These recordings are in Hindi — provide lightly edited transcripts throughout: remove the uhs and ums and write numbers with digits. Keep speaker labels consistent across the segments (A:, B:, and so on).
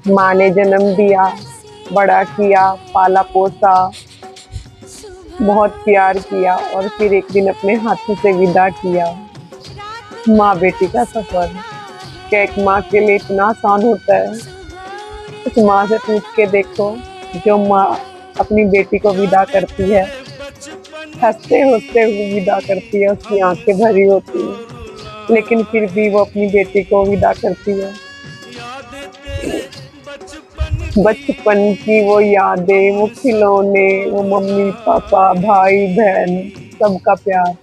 A: माँ ने जन्म दिया, बड़ा किया, पाला पोसा, बहुत प्यार किया और फिर एक दिन अपने हाथों से विदा किया। माँ बेटी का सफर क्या एक माँ के लिए इतना आसान होता है? उस माँ से पूछ के देखो, जो माँ अपनी बेटी को विदा करती है, हंसते हंसते हुए विदा करती है, उसकी आंखें भरी होती है, लेकिन फिर भी वो अपनी बेटी को विदा करती है। बचपन की वो यादें, वो खिलौने, वो मम्मी पापा, भाई बहन, सबका प्यार।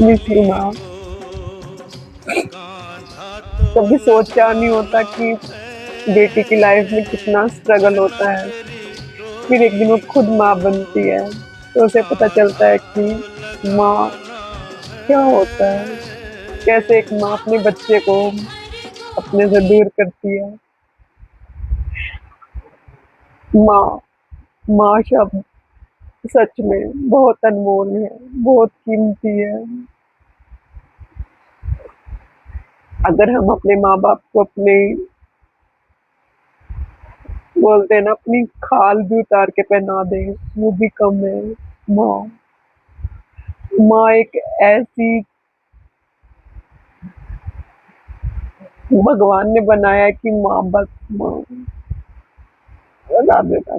A: मिस यू माँ। कभी सोचा नहीं होता कि बेटी की लाइफ में कितना स्ट्रगल होता है। फिर एक दिन वो खुद माँ बनती है, तो उसे पता चलता है कि माँ क्या होता है, कैसे एक माँ अपने बच्चे को अपने से दूर करती है। माँ, माँ शब्द सच में बहुत अनमोल है, बहुत कीमती है। अगर हम अपने माँ बाप को अपने बोलते हैं ना अपनी खाल भी उतार के पहना दें, वो भी कम है। माँ, माँ एक ऐसी भगवान ने बनाया है कि माँ बस माँ बता देता